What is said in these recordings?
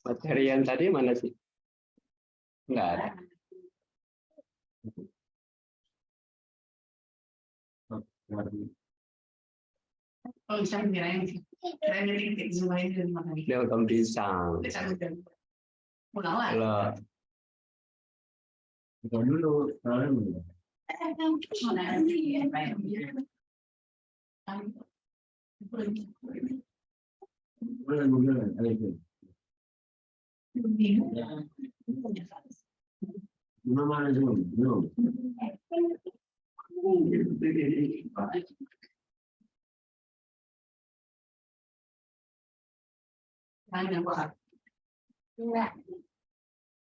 Materi yang tadi mana sih? Enggak ada. Oh, bisa kirain Dia kamu pisang. Kalau dulu,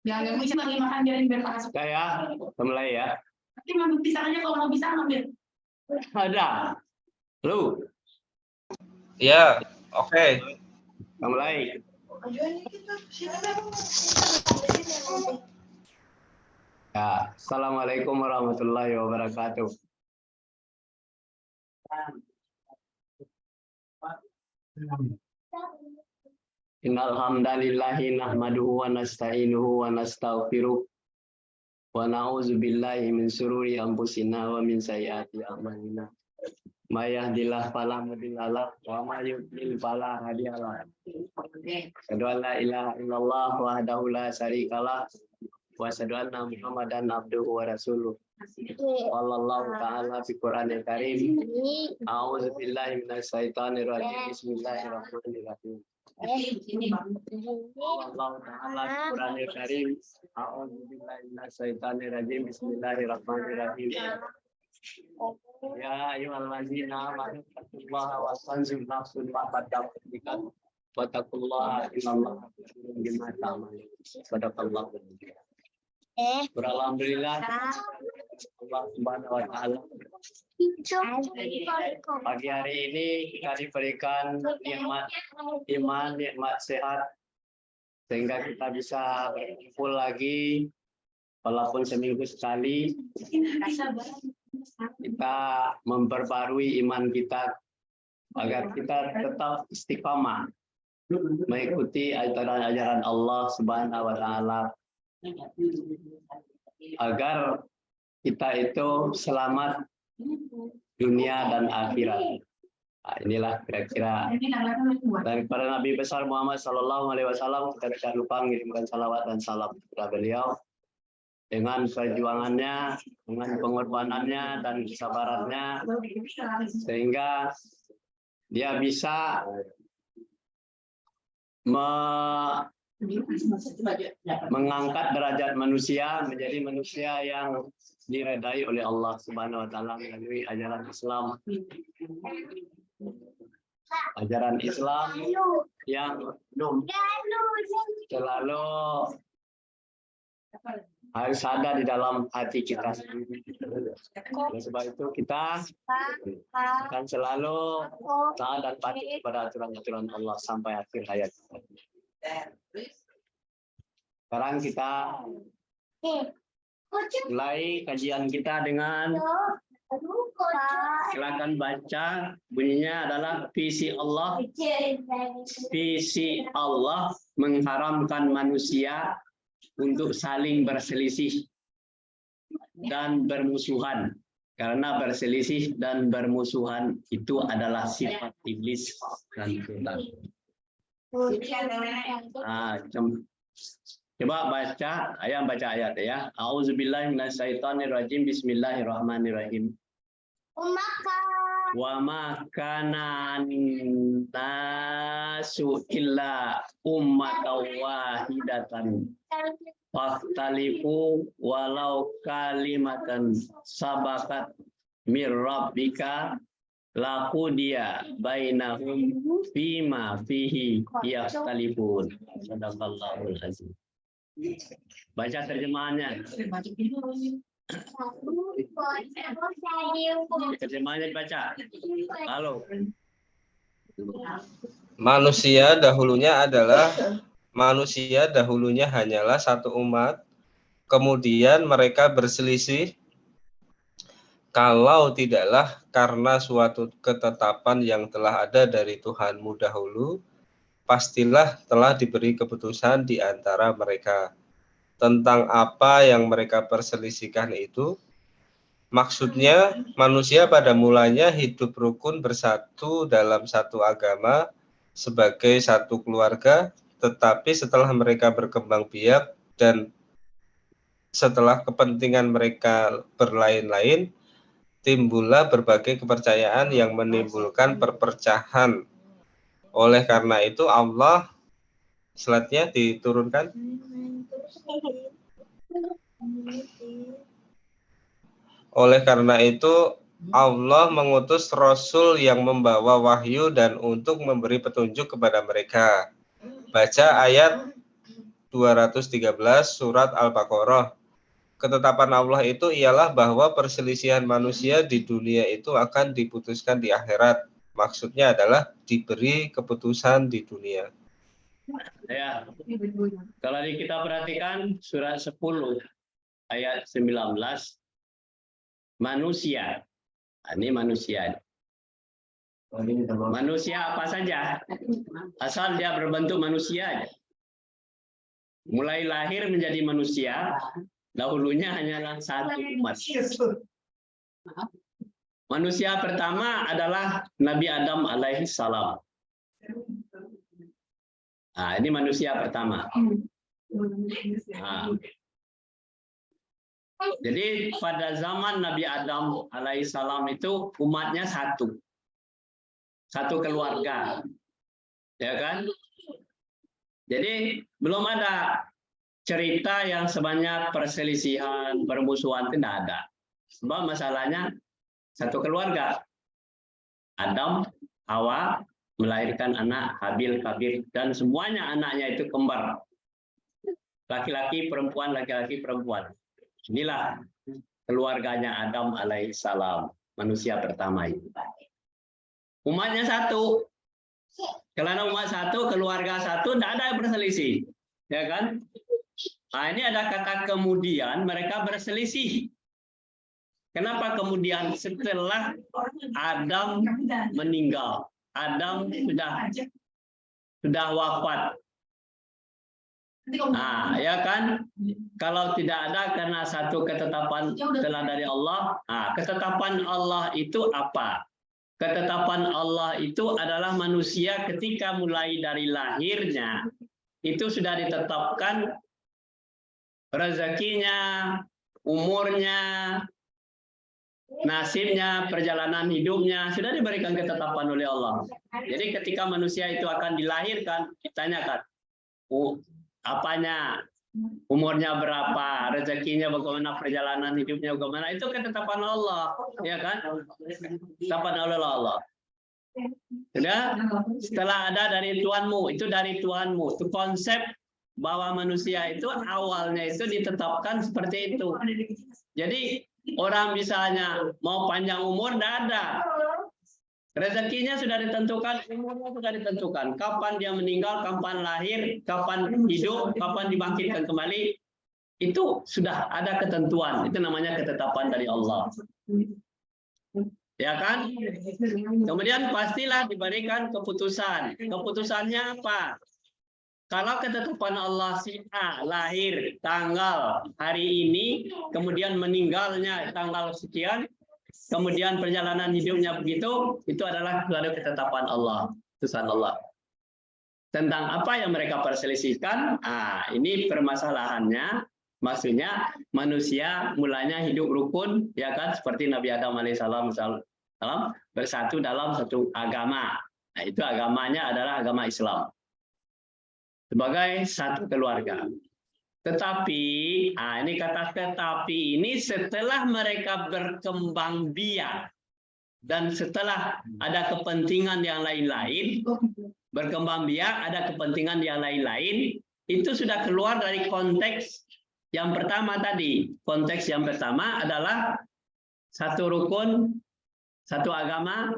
Jangan bisa lagi makan jaring biar panas. saya mulai ya. Tapi ngambil pisang aja kalau mau bisa ngambil. Ada. Lu. Ya, oke. Mulai. Ya, Assalamualaikum warahmatullahi wabarakatuh. Innal hamdalillahi nahmaduhu wa nasta'inuhu wa nastaghfiruh wa na'udzu billahi min syururi anfusina wa min sayyiati a'malina. May yahdihillahu fala mudhillalah wa may yudlil fala hadiyalah. Asyhadu an la ilaha illallah wahdahu la syarikalah wa asyhadu anna Muhammadan abduhu wa rasuluh. Wallahu ta'ala fi Qur'anil Karim. A'udzu billahi minasy syaithanir rajim. Bismillahirrahmanirrahim. Wallahu ta'ala fi Qur'anil Karim. A'udzu billahi minasy syaithanir rajim. Bismillahirrahmanirrahim. Ya ayyuhallazina amanu taqullaha wa tanzur nafsun ma qaddamat liqad wa taqullaha innallaha bima ta'malun. Sadaqallahu. Alhamdulillah Allah Subhanahu wa taala. Pagi hari ini kita diberikan nikmat iman, nikmat sehat sehingga kita bisa berkumpul lagi walaupun seminggu sekali. Kita memperbarui iman kita agar kita tetap istiqamah mengikuti ajaran Allah Subhanahu wa taala agar kita itu selamat dunia dan akhirat. Nah, inilah kira-kira. Dan kepada Nabi besar Muhammad SAW kita tidak lupa mengirimkan salawat dan salam kepada beliau dengan perjuangannya, dengan pengorbanannya dan kesabarannya, sehingga dia bisa mengangkat derajat manusia menjadi manusia yang diredai oleh Allah Subhanahu wa taala melalui ajaran Islam. Ajaran Islam yang selalu harus ada di dalam hati kita sendiri. Oleh sebab itu kita akan selalu taat dan patuh kepada aturan-aturan Allah sampai akhir hayat. Sekarang kita mulai kajian kita dengan silakan baca, bunyinya adalah visi Allah. Visi Allah mengharamkan manusia untuk saling berselisih dan bermusuhan, karena berselisih dan bermusuhan itu adalah sifat iblis dan setan. Coba baca ayat ya. A'udzubillahi minasyaitonirrajim. Bismillahirrahmanirrahim. Wa ma kana nasu illa ummatan wahidatan fahtalifu walau kalimatan sabakat mir rabbika laqudiya bainahum fima fihi yakhtalifun. Sadaqallahul azim. Baca terjemahannya. Terjemahannya dibaca. Halo. Manusia dahulunya adalah manusia dahulunya hanyalah satu umat, kemudian mereka berselisih, kalau tidaklah karena suatu ketetapan yang telah ada dari Tuhanmu dahulu, pastilah telah diberi keputusan di antara mereka. Tentang apa yang mereka perselisihkan itu, maksudnya manusia pada mulanya hidup rukun bersatu dalam satu agama sebagai satu keluarga, tetapi setelah mereka berkembang biak dan setelah kepentingan mereka berlain-lain, timbullah berbagai kepercayaan yang menimbulkan perpecahan. Oleh karena itu Allah, slide-nya diturunkan. Oleh karena itu Allah mengutus Rasul yang membawa wahyu dan untuk memberi petunjuk kepada mereka. Baca ayat 213 surat Al-Baqarah. Ketetapan Allah itu ialah bahwa perselisihan manusia di dunia itu akan diputuskan di akhirat. Maksudnya adalah diberi keputusan di dunia. Ya, kalau kita perhatikan surat 10 ayat 19, manusia. Ini manusia. Manusia apa saja, asal dia berbentuk manusia. Mulai lahir menjadi manusia, dahulunya hanyalah satu umat. Manusia pertama adalah Nabi Adam alaihi salam. Nah, ini manusia pertama. Nah, jadi pada zaman Nabi Adam alaihi salam itu umatnya satu keluarga, ya kan? Jadi belum ada cerita yang sebanyak perselisihan, permusuhan, tidak ada. Sebab masalahnya satu keluarga. Adam, Hawa melahirkan anak Habil, Kabil, dan semuanya anaknya itu kembar. Laki-laki, perempuan, laki-laki, perempuan. Inilah keluarganya Adam alaihissalam, manusia pertama itu. Umatnya satu. Karena umat satu, keluarga satu, tidak ada yang berselisih. Ya kan? Nah, ini ada kata kemudian mereka berselisih. Kenapa kemudian setelah Adam meninggal? Adam sudah wafat. Nah, ya kan? Kalau tidak ada karena satu ketetapan telah dari Allah. Nah, ketetapan Allah itu apa? Ketetapan Allah itu adalah manusia ketika mulai dari lahirnya itu sudah ditetapkan rezekinya, umurnya, nasibnya, perjalanan hidupnya sudah diberikan ketetapan oleh Allah. Jadi ketika manusia itu akan dilahirkan, ditanyakan, apanya, umurnya berapa, rezekinya bagaimana, perjalanan hidupnya bagaimana, itu ketetapan Allah, ya kan? Ketetapan oleh Allah. Sudah, setelah ada dari Tuhanmu, itu dari Tuhanmu, itu konsep bahwa manusia itu awalnya itu ditetapkan seperti itu. Jadi orang misalnya mau panjang umur, tidak ada. Rezekinya sudah ditentukan, umurnya sudah ditentukan. Kapan dia meninggal, kapan lahir, kapan hidup, kapan dibangkitkan kembali, itu sudah ada ketentuan. Itu namanya ketetapan dari Allah. Ya kan? Kemudian pastilah diberikan keputusan. Keputusannya apa? Kalau ketetapan Allah si A lahir tanggal hari ini, kemudian meninggalnya tanggal sekian, kemudian perjalanan hidupnya begitu, itu adalah suatu ketetapan Allah, keputusan Allah. Tentang apa yang mereka perselisihkan, ini permasalahannya, maksudnya manusia mulanya hidup rukun, ya kan, seperti Nabi Adam alaihissalam bersatu dalam satu agama. Nah, itu agamanya adalah agama Islam. Sebagai satu keluarga. Tetapi, ini kata tetapi ini setelah mereka berkembang biak dan setelah ada kepentingan yang lain-lain, berkembang biak, ada kepentingan yang lain-lain, itu sudah keluar dari konteks yang pertama tadi. Konteks yang pertama adalah satu rukun, satu agama,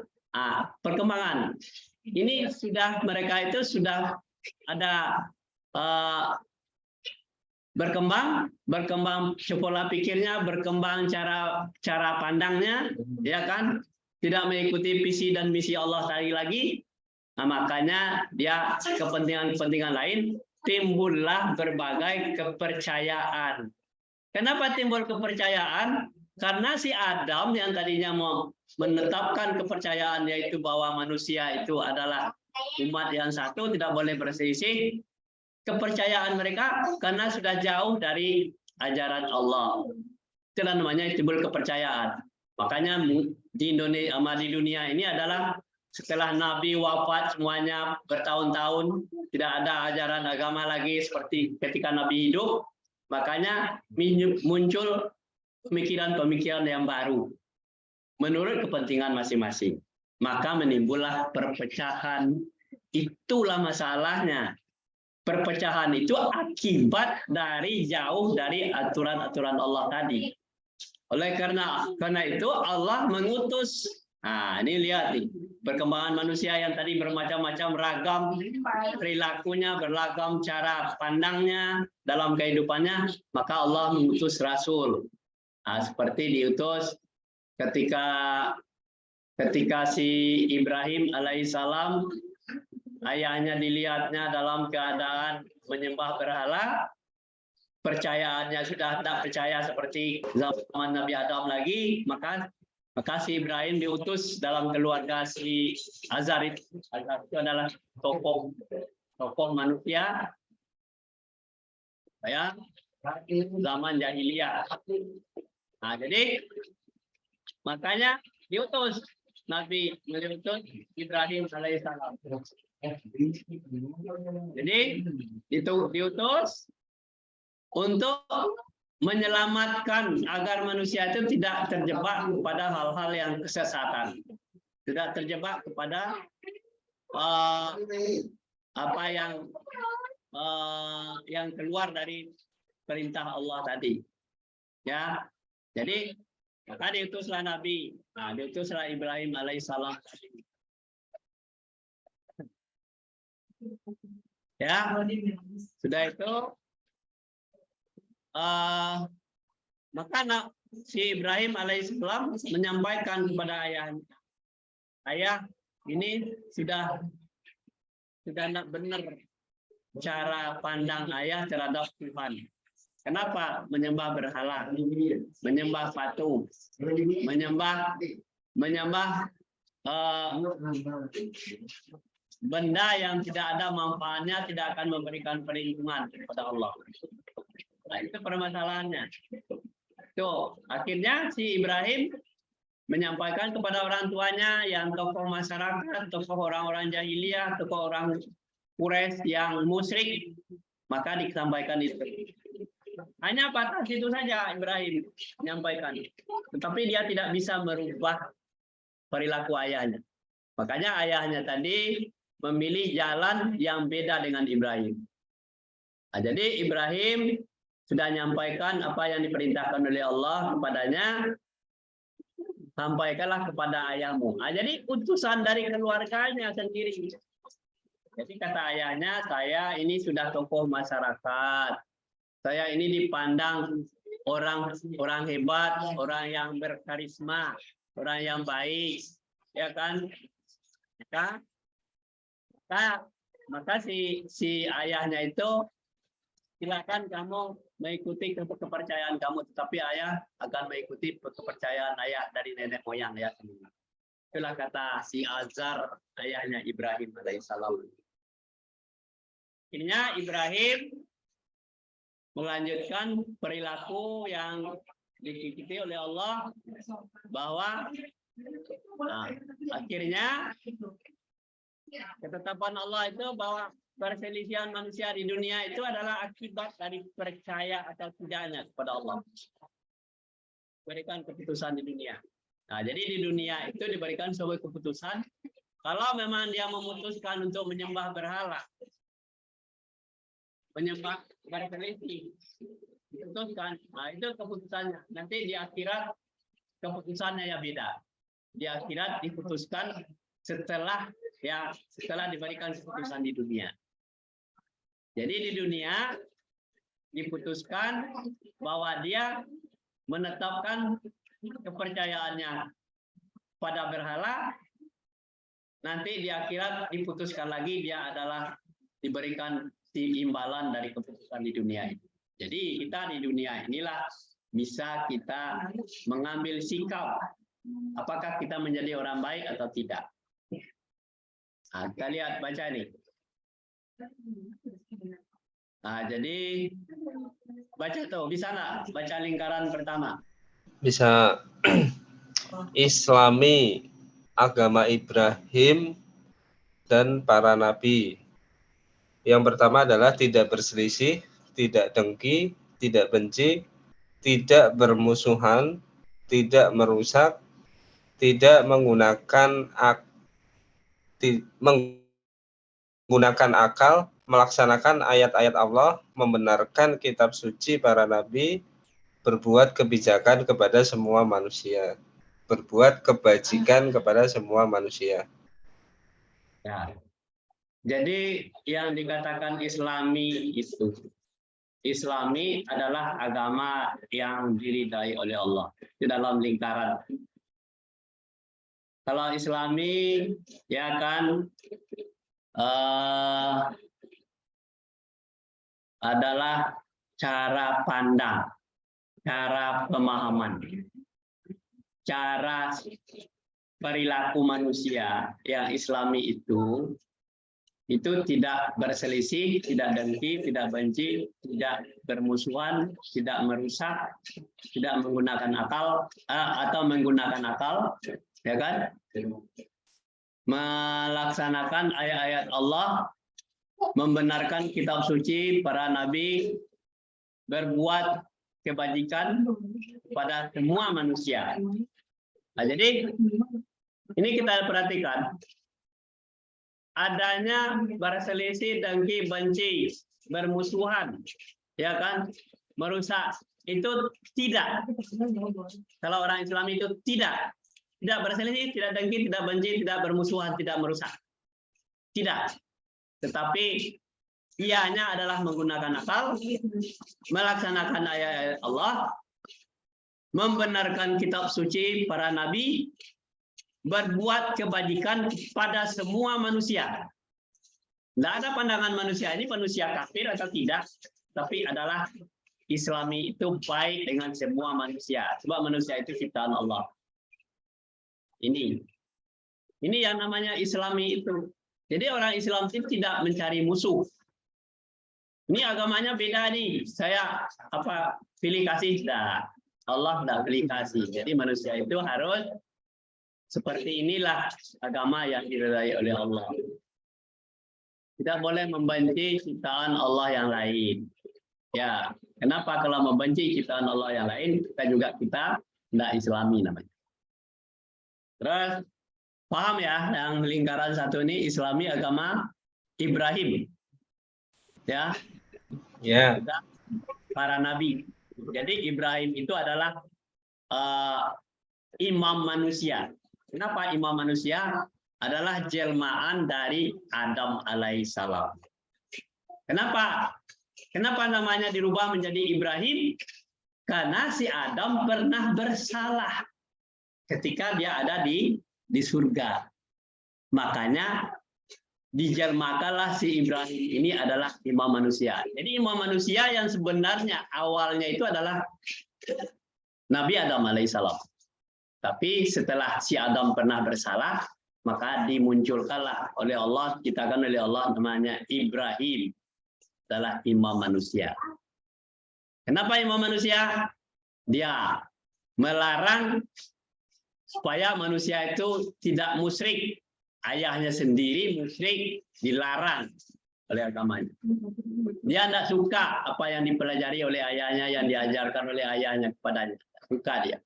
perkembangan. Ini sudah mereka itu sudah ada berkembang pola pikirnya, berkembang cara pandangnya, ya kan, tidak mengikuti visi dan misi Allah tadi lagi. Nah, makanya dia kepentingan lain, timbullah berbagai kepercayaan. Kenapa timbul kepercayaan? Karena si Adam yang tadinya mau menetapkan kepercayaan, yaitu bahwa manusia itu adalah umat yang satu, tidak boleh berselisih. Kepercayaan mereka karena sudah jauh dari ajaran Allah. Itulah namanya timbul kepercayaan. Makanya di Indonesia, di dunia ini adalah setelah Nabi wafat semuanya bertahun-tahun, tidak ada ajaran agama lagi seperti ketika Nabi hidup. Makanya muncul pemikiran-pemikiran yang baru menurut kepentingan masing-masing. Maka menimbullah perpecahan. Itulah masalahnya. Perpecahan itu akibat dari jauh dari aturan-aturan Allah tadi. Oleh karena itu Allah mengutus. Nah, ini lihat nih, perkembangan manusia yang tadi bermacam-macam ragam perilakunya, beragam cara pandangnya dalam kehidupannya, maka Allah mengutus rasul. Nah, seperti diutus ketika si Ibrahim alaihissalam, ayahnya dilihatnya dalam keadaan menyembah berhala, percayaannya sudah tidak percaya seperti zaman Nabi Adam lagi, maka si Ibrahim diutus dalam keluarga si Azar. Azar itu adalah tokoh manusia ya zaman jahiliyah. Nah, jadi makanya diutus Ibrahim alaihissalam. Jadi itu diutus untuk menyelamatkan agar manusia itu tidak terjebak kepada hal-hal yang kesesatan, tidak terjebak kepada apa yang keluar dari perintah Allah tadi. Ya, jadi maka diutuslah Nabi. Nah, diutuslah Ibrahim alaihissalam. Ya, sudah itu maka si Ibrahim alaihissalam menyampaikan kepada ayahnya, ayah, ini sudah tidak benar cara pandang ayah terhadap Tuhan. Kenapa menyembah berhala, menyembah patung, menyembah benda yang tidak ada manfaatnya, tidak akan memberikan perlindungan kepada Allah. Nah, itu permasalahannya. Tuh, akhirnya si Ibrahim menyampaikan kepada orang tuanya yang tokoh masyarakat, tokoh orang-orang jahiliyah, tokoh orang Quraisy yang musyrik, maka disampaikan itu. Hanya batas itu saja Ibrahim menyampaikan. Tetapi dia tidak bisa merubah perilaku ayahnya. Makanya ayahnya tadi memilih jalan yang beda dengan Ibrahim. Nah, jadi Ibrahim sudah menyampaikan apa yang diperintahkan oleh Allah kepadanya, sampaikanlah kepada ayahmu. Nah, jadi utusan dari keluarganya sendiri. Jadi kata ayahnya, saya ini sudah tokoh masyarakat. Saya ini dipandang orang hebat, orang yang berkarisma, orang yang baik, ya kan? Maka si ayahnya itu, silakan kamu mengikuti kepercayaan kamu, tetapi ayah akan mengikuti kepercayaan ayah dari nenek moyang ya. Itulah kata si Azar, ayahnya Ibrahim alaihissalam. Akhirnya Ibrahim melanjutkan perilaku yang diikuti oleh Allah, bahwa akhirnya ketetapan Allah itu bahwa perselisihan manusia di dunia itu adalah akibat dari percaya atau tidaknya kepada Allah. Berikan keputusan di dunia. Nah, jadi di dunia itu diberikan sebuah keputusan, kalau memang dia memutuskan untuk menyembah berhala, menyembah berselisih, diputuskan, nah itu keputusannya. Nanti di akhirat keputusannya ya beda. Di akhirat diputuskan setelah diberikan keputusan di dunia. Jadi di dunia diputuskan bahwa dia menetapkan kepercayaannya pada berhala, nanti di akhirat diputuskan lagi dia adalah diberikan imbalan dari keputusan di dunia ini. Jadi kita di dunia inilah bisa kita mengambil sikap apakah kita menjadi orang baik atau tidak. Nah, kita lihat baca nih. Nah, jadi baca tuh, bisa nggak baca lingkaran pertama? Bisa. Islami agama Ibrahim dan para nabi. Yang pertama adalah tidak berselisih, tidak dengki, tidak benci, tidak bermusuhan, tidak merusak, tidak menggunakan akal, melaksanakan ayat-ayat Allah, membenarkan kitab suci para nabi, berbuat kebijakan kepada semua manusia, berbuat kebajikan kepada semua manusia. Ya. Jadi yang dikatakan Islami itu, Islami adalah agama yang diridai oleh Allah di dalam lingkaran. Kalau Islami ya kan adalah cara pandang, cara pemahaman, cara perilaku manusia yang Islami itu tidak berselisih, tidak dengki, tidak benci, tidak bermusuhan, tidak merusak, tidak menggunakan akal atau menggunakan akal, ya kan? Melaksanakan ayat-ayat Allah, membenarkan kitab suci para nabi, berbuat kebajikan pada semua manusia. Nah, jadi ini kita perhatikan. Adanya berselisih, dengki, benci, bermusuhan, ya kan, merusak, itu tidak. Kalau orang Islam itu tidak berselisih, tidak dengki, tidak benci, tidak bermusuhan, tidak merusak, tidak. Tetapi ianya adalah menggunakan akal, melaksanakan ayat Allah, membenarkan kitab suci para nabi, berbuat kebajikan pada semua manusia. Tidak ada pandangan manusia ini manusia kafir atau tidak, tapi adalah Islami itu baik dengan semua manusia. Sebab manusia itu ciptaan Allah. Ini yang namanya Islami itu. Jadi orang Islam itu tidak mencari musuh. Ini agamanya beda nih. Saya pilih kasih tidak. Allah tidak pilih kasih. Jadi manusia itu harus seperti inilah agama yang diridai oleh Allah. Tidak boleh membenci ciptaan Allah yang lain. Ya, kenapa kalau membenci ciptaan Allah yang lain, kita tidak Islami namanya. Terus paham ya, yang lingkaran satu ini Islami agama Ibrahim. Ya. Ya. Para nabi. Jadi Ibrahim itu adalah imam manusia. Kenapa imam manusia? Adalah jelmaan dari Adam alaihissalam. Kenapa namanya dirubah menjadi Ibrahim? Karena si Adam pernah bersalah ketika dia ada di surga. Makanya dijelmakanlah si Ibrahim ini adalah imam manusia. Jadi imam manusia yang sebenarnya awalnya itu adalah Nabi Adam alaihissalam. Tapi setelah si Adam pernah bersalah, maka dimunculkanlah oleh Allah, diciptakan oleh Allah namanya Ibrahim, adalah imam manusia. Kenapa imam manusia? Dia melarang supaya manusia itu tidak musyrik. Ayahnya sendiri musyrik, dilarang oleh agamanya. Dia tidak suka apa yang dipelajari oleh ayahnya, yang diajarkan oleh ayahnya kepadanya. Suka dia.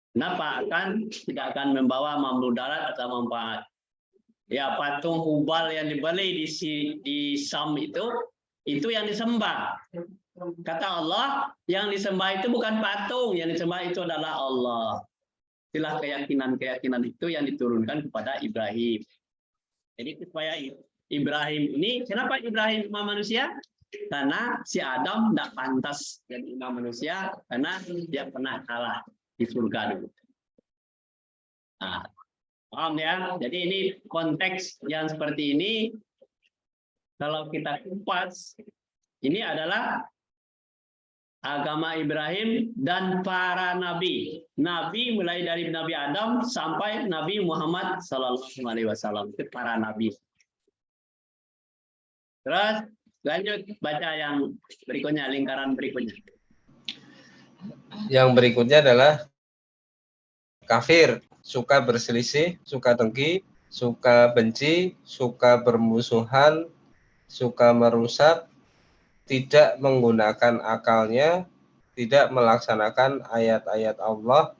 Kenapa? Tidak akan membawa mudarat atau manfaat. Ya, patung Hubal yang dibeli di Sam itu yang disembah. Kata Allah, yang disembah itu bukan patung, yang disembah itu adalah Allah. Itulah keyakinan itu yang diturunkan kepada Ibrahim. Jadi supaya Ibrahim ini, kenapa Ibrahim imam manusia? Karena si Adam tidak pantas jadi imam manusia karena dia pernah kalah di surga dulu. Nah, paham ya? Jadi ini konteks yang seperti ini kalau kita kupas, ini adalah agama Ibrahim dan para nabi. Nabi mulai dari Nabi Adam sampai Nabi Muhammad SAW. Itu para nabi. Terus lanjut baca yang berikutnya, lingkaran berikutnya. Yang berikutnya adalah kafir, suka berselisih, suka dengki, suka benci, suka bermusuhan, suka merusak, tidak menggunakan akalnya, tidak melaksanakan ayat-ayat Allah,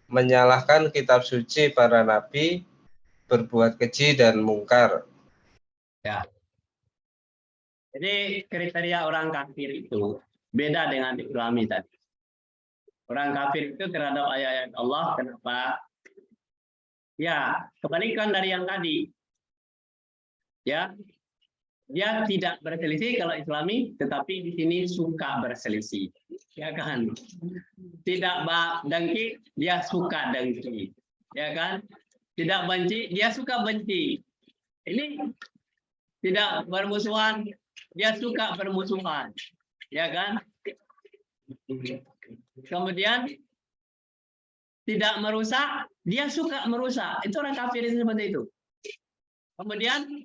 menyalahkan kitab suci para nabi, berbuat keji dan mungkar. Ya. Jadi kriteria orang kafir itu beda dengan Islami tadi. Orang kafir itu terhadap ayat-ayat Allah, kenapa? Ya, kebalikan dari yang tadi. Ya, dia tidak berselisih kalau Islami, tetapi di sini suka berselisih, ya kan? Tidak dengki, dia suka dengki, ya kan? Tidak benci, dia suka benci. Ini tidak bermusuhan, dia suka bermusuhan, ya kan? Kemudian tidak merusak, dia suka merusak. Itu orang kafir seperti itu. Kemudian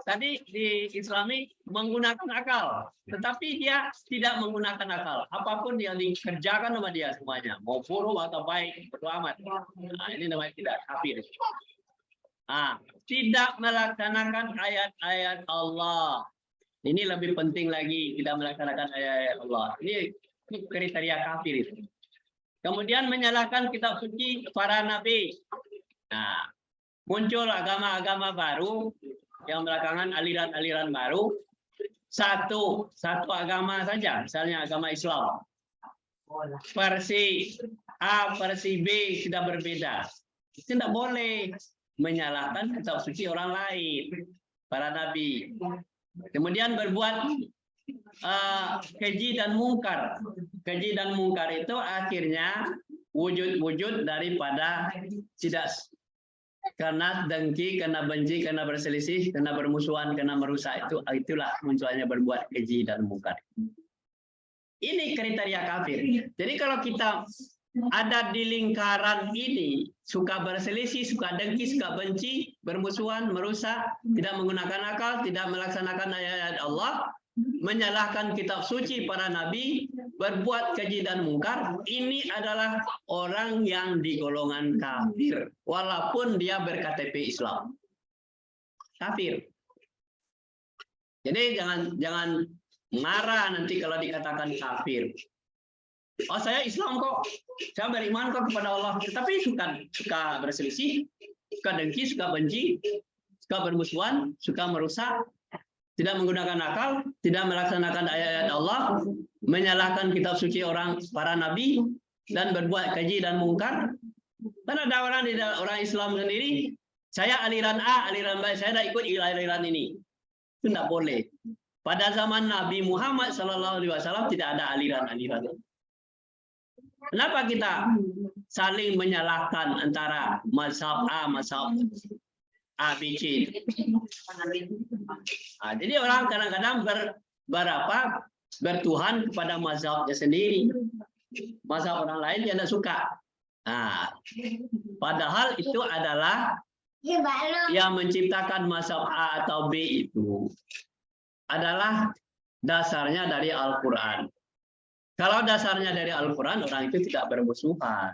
tadi di Islami menggunakan akal, tetapi dia tidak menggunakan akal. Apapun yang dikerjakan sama dia semuanya, mau buruk atau baik, bodo amat. Nah, ini namanya tidak kafir. Nah, tidak melaksanakan ayat-ayat Allah. Ini lebih penting lagi, tidak melaksanakan ayat-ayat Allah. Ini kriteria kafir itu. Kemudian menyalahkan kitab suci para nabi. Nah, muncul agama-agama baru yang belakangan aliran-aliran baru. Satu agama saja, misalnya agama Islam. Versi A, versi B sudah berbeda. Tidak boleh menyalahkan kitab suci orang lain, para nabi. Kemudian berbuat keji dan mungkar. Keji dan mungkar itu akhirnya wujud-wujud daripada tidak, karena dengki, karena benci, karena berselisih, karena bermusuhan, karena merusak, itulah munculnya berbuat keji dan mungkar. Ini kriteria kafir. Jadi kalau kita ada di lingkaran ini, suka berselisih, suka dengki, suka benci, bermusuhan, merusak, tidak menggunakan akal, tidak melaksanakan ayat-ayat Allah, menyalahkan kitab suci para nabi, berbuat keji dan mungkar, ini adalah orang yang di golongan kafir, walaupun dia berKTP Islam. Kafir. Jadi jangan marah nanti kalau dikatakan kafir. Oh, saya Islam kok, saya beriman kok kepada Allah, tapi suka berselisih, suka dengki, suka benci, suka bermusuhan, suka merusak, tidak menggunakan akal, tidak melaksanakan ayat-ayat Allah, menyalahkan kitab suci para nabi, dan berbuat keji dan mungkar. Kan ada orang Islam sendiri, saya aliran A, aliran B, saya tidak ikut aliran ini. Itu tidak boleh. Pada zaman Nabi Muhammad SAW tidak ada aliran-aliran. Kenapa kita saling menyalahkan antara mazhab A, mazhab A, B, C? Nah, jadi orang kadang-kadang bertuhan kepada mazhabnya sendiri. Mazhab orang lain dia tidak suka. Nah, padahal itu adalah yang menciptakan mazhab A atau B itu adalah dasarnya dari Al-Quran. Kalau dasarnya dari Al-Quran, orang itu tidak bermusuhan.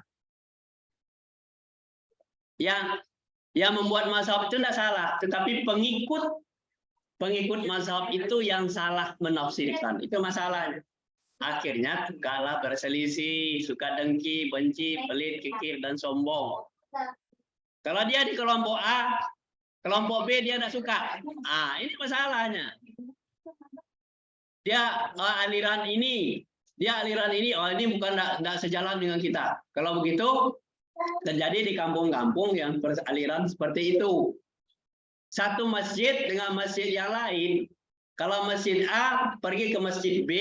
Yang membuat mazhab itu tidak salah, tetapi pengikut mazhab itu yang salah menafsirkan. Itu masalahnya. Akhirnya kalah berselisih, suka dengki, benci, pelit, kikir, dan sombong. Kalau dia di kelompok A, kelompok B dia tidak suka. Ah, ini masalahnya. Dia aliran ini, oh ini bukan tidak sejalan dengan kita. Kalau begitu terjadi di kampung-kampung yang beraliran seperti itu. satu masjid dengan masjid yang lain. Kalau masjid A pergi ke masjid B,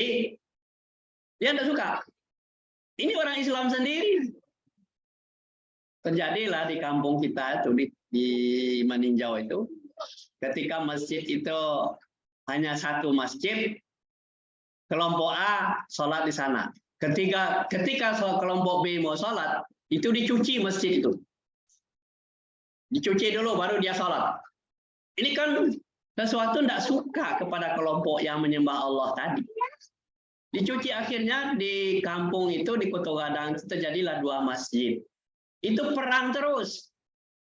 dia tidak suka. Ini orang Islam sendiri. Terjadilah di kampung kita itu di Maninjau itu, ketika masjid itu hanya satu masjid, kelompok A sholat di sana. Ketika kelompok B mau sholat, itu dicuci masjid itu. Dicuci dulu baru dia sholat. Ini kan sesuatu tidak suka kepada kelompok yang menyembah Allah tadi. Dicuci, akhirnya di kampung itu, di Kota Gadang, terjadilah 2 masjid. Itu perang terus.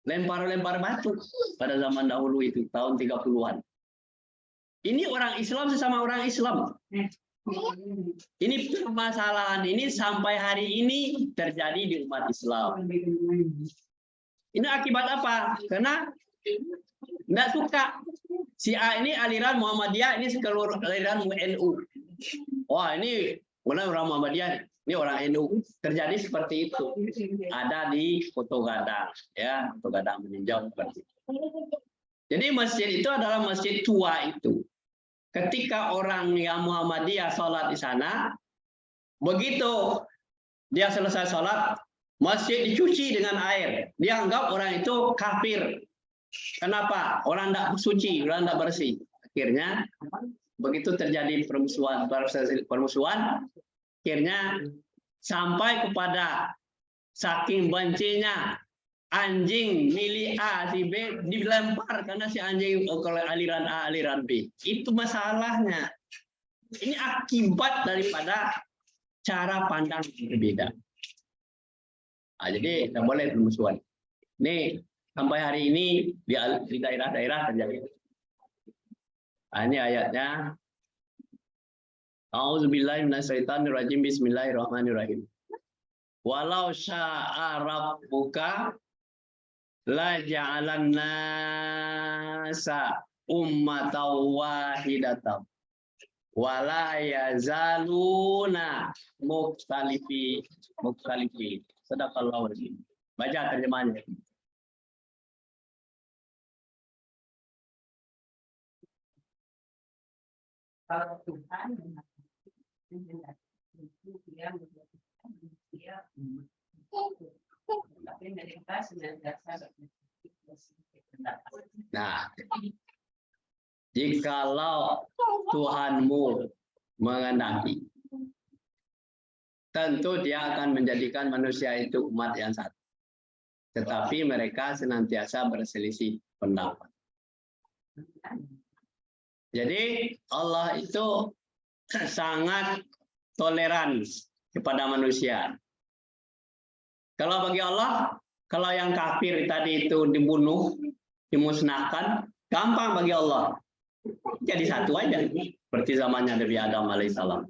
Lempar-lempar batu pada zaman dahulu itu, tahun 30-an. Ini orang Islam sesama orang Islam. Ini permasalahan ini sampai hari ini terjadi di umat Islam. Ini akibat apa? Karena tidak suka. Si A ini aliran Muhammadiyah, ini sekeluruh aliran NU. Wah, ini orang Muhammadiyah, ini orang NU. Terjadi seperti itu. Ada di Kota Gadang, ya, Kota Gadang Maninjau seperti itu. Jadi masjid itu adalah masjid tua itu. Ketika orang yang Muhammadiyah sholat di sana, begitu dia selesai sholat, masjid dicuci dengan air. Dia anggap orang itu kafir. Kenapa? Orang tidak suci, orang tidak bersih. Akhirnya begitu terjadi permusuhan, akhirnya sampai kepada saking bencinya anjing milik A si B dilempar karena si anjing aliran A aliran B. Itu masalahnya. Ini akibat daripada cara pandang yang berbeda. Nah, jadi tidak boleh permusuhan. Ini sampai hari ini di daerah-daerah terjadi. Nah, ini ayatnya. A'udzubillahi minasyaitonirrajim. Bismillahirrahmanirrahim. Walau syaa rabbuka la ja'alan nasa ummatan wahidatan wala yazaluna mukhtalifi. Sadaqallahu azim. Baca terjemahannya. Kalau Tuhan dia tapi mereka senantiasa. Nah, jikalau Tuhanmu menghendaki, tentu dia akan menjadikan manusia itu umat yang satu. Tetapi mereka senantiasa berselisih pendapat. Jadi Allah itu sangat toleran kepada manusia. Kalau bagi Allah, kalau yang kafir tadi itu dibunuh, dimusnahkan, gampang bagi Allah. Jadi satu aja, seperti zamannya Nabi Adam alaihissalam.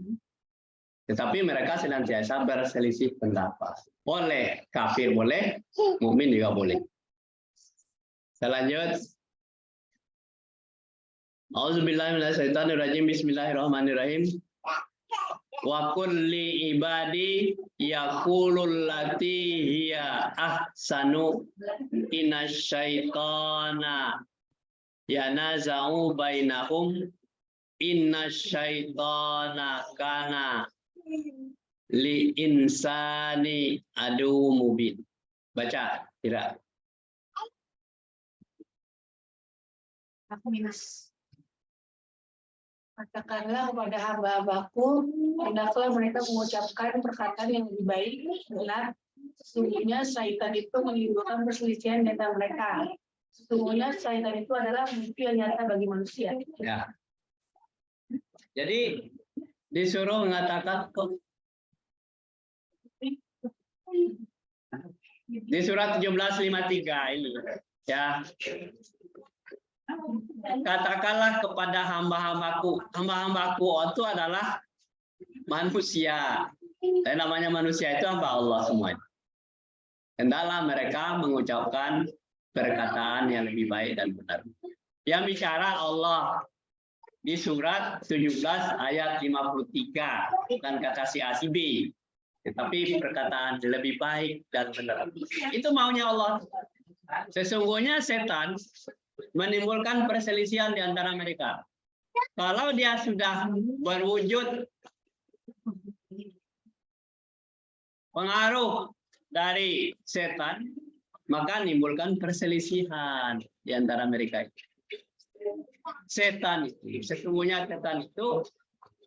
Tetapi mereka senantiasa berselisih pendapat. Boleh kafir boleh, mukmin juga boleh. Selanjut. A'udzubillahi minasyaitonirrajim. Bismillahirrahmanirrahim. Wa kulli ibadi yaqulul lati hiya ahsanu inasyaitana yanaza'u bainahum innasyaitana kana li insani adu mubin. Baca, tidak. Aku minus. Katakanlah kepada hamba-hambaku, hendaklah mereka mengucapkan perkataan yang lebih baik, benar. Sesungguhnya syaitan itu menimbulkan perselisihan di antara mereka. Sesungguhnya syaitan itu adalah musuh yang nyata bagi manusia. Ya. Jadi disuruh mengatakan di surat 17:53 ini, ya. Katakanlah kepada hamba-hambaku. Hamba-hambaku itu adalah manusia. Dan namanya manusia itu hamba Allah semuanya. Hendaklah mereka mengucapkan perkataan yang lebih baik dan benar. Yang bicara Allah di surat 17 ayat 53. Bukan kata si A si B. Tetapi perkataan lebih baik dan benar. Itu maunya Allah. Sesungguhnya setan menimbulkan perselisihan di antara mereka. Kalau dia sudah berwujud pengaruh dari setan, maka menimbulkan perselisihan di antara mereka. Setan itu, sesungguhnya setan itu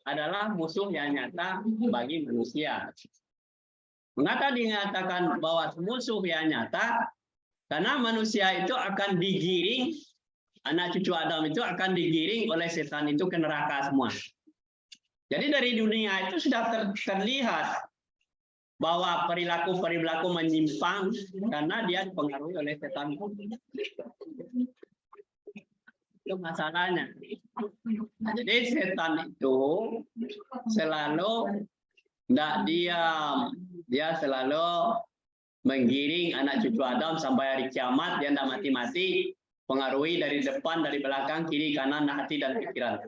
adalah musuh yang nyata bagi manusia. Mengapa dinyatakan bahwa musuh yang nyata? Karena manusia itu akan digiring, anak cucu Adam itu akan digiring oleh setan itu ke neraka semua. Jadi dari dunia itu sudah terlihat bahwa perilaku menyimpang karena dia dipengaruhi oleh setan. Itu masalahnya. Jadi setan itu selalu tidak diam, dia selalu menggiring anak cucu Adam sampai hari kiamat. Dia tidak mati-mati, pengaruhi dari depan, dari belakang, kiri, kanan, hati dan pikiran.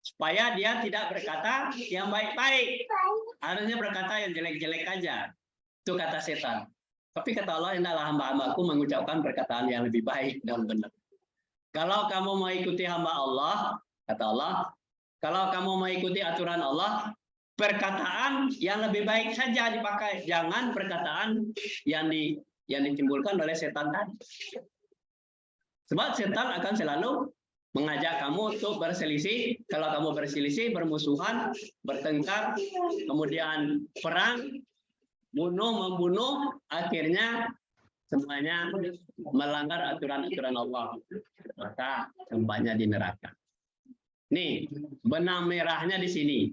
Supaya dia tidak berkata yang baik-baik, harusnya berkata yang jelek-jelek aja. Itu kata setan. Tapi kata Allah, hendaklah hamba-hambaku mengucapkan perkataan yang lebih baik dan benar. Kalau kamu mau ikuti hamba Allah, kata Allah, kalau kamu mau ikuti aturan Allah, perkataan yang lebih baik saja dipakai, jangan perkataan yang ditimbulkan oleh setan tadi. Sebab setan akan selalu mengajak kamu untuk berselisih. Kalau kamu berselisih, bermusuhan, bertengkar, kemudian perang, membunuh, akhirnya semuanya melanggar aturan-aturan Allah. Maka tempatnya di neraka. Nih, benang merahnya di sini.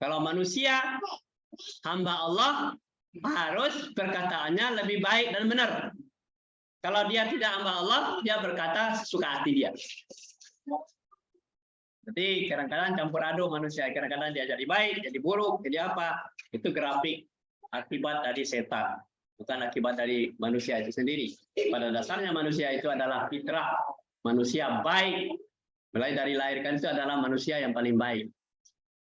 Kalau manusia, hamba Allah, harus perkataannya lebih baik dan benar. Kalau dia tidak hamba Allah, dia berkata sesuka hati dia. Jadi kadang-kadang campur aduk manusia. Kadang-kadang dia jadi baik, jadi buruk, jadi apa. Itu grafik akibat dari setan. Bukan akibat dari manusia itu sendiri. Pada dasarnya manusia itu adalah fitrah. Manusia baik. Mulai dari lahirkan itu adalah manusia yang paling baik.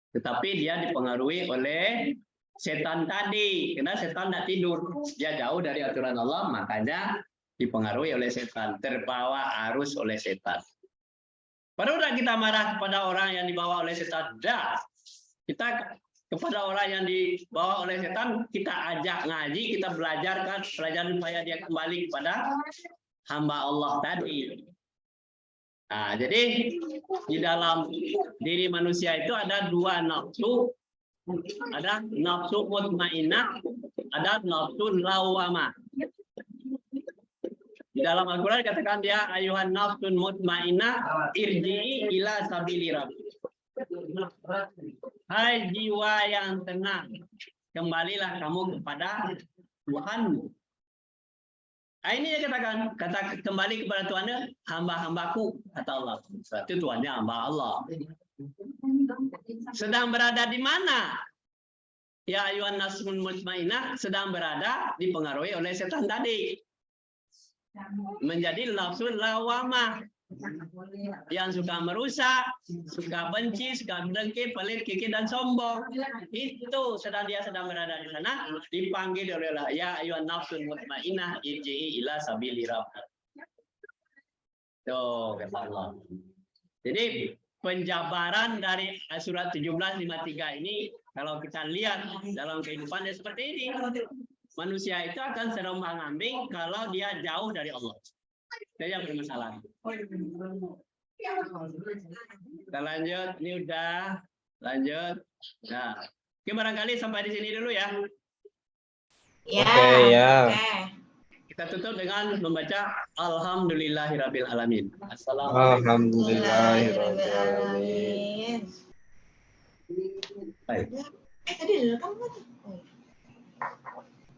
Tetapi dia dipengaruhi oleh setan tadi. Karena setan tidak tidur. Dia jauh dari aturan Allah, makanya dipengaruhi oleh setan. Terbawa arus oleh setan. Perlulah kita marah kepada orang yang dibawa oleh setan? Dah. Kita kepada orang yang dibawa oleh setan, kita ajak ngaji, kita belajar supaya dia kembali kepada hamba Allah tadi. Nah, jadi di dalam diri manusia itu ada dua nafsu, ada nafsu mutmainnah, ada nafsu lawamah. Di dalam Al-Quran dikatakan dia ayuhan nafsun mutmainnah irji'i ila sabili rabbik. Hai jiwa yang tenang, kembalilah kamu kepada Tuhanmu. Nah, ini dia katakan, kata kembali kepada Tuhannya, hamba-hambaku, kata Allah. Berarti Tuhannya hamba Allah. Sedang berada di mana? Ya ayuhan nafsun mutmainnah, sedang berada dipengaruhi oleh setan tadi. Menjadi nafsu lawamah. Yang suka merusak, suka benci, suka dengki, pelit, kikir, dan sombong. Itu dia sedang berada di sana, dipanggil oleh Allah. Ya ayuhan nafsun mutmainnah irji'i ila sabili rabbik. Tuh, kata Allah. Jadi penjabaran dari surat 17:53 ini, kalau kita lihat dalam kehidupannya seperti ini, manusia itu akan terombang-ambing kalau dia jauh dari Allah. Itu yang bermasalah. Kita lanjut, ini udah lanjut. Nah, oke, barangkali sampai di sini dulu ya. Ya. Oke, ya. Oke. Kita tutup dengan membaca Alhamdulillahirabbil alamin. Alhamdulillahirrahmanirrahim. Baik. Tadi direkam kan?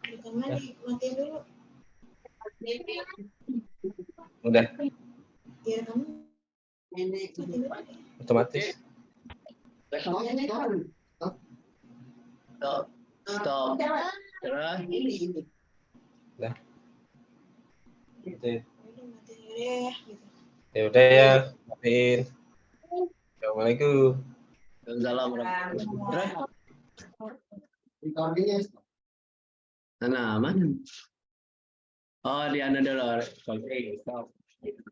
Rekaman matiin dulu. Udah Ya kamu. otomatis. Stop. Stop. Terus. Udah. Gitu. Ya Ya udah ya, maafin. Assalamualaikum. Assalamualaikum. Nah, mana? Oh, di anu dulu. Oke, stop. Terus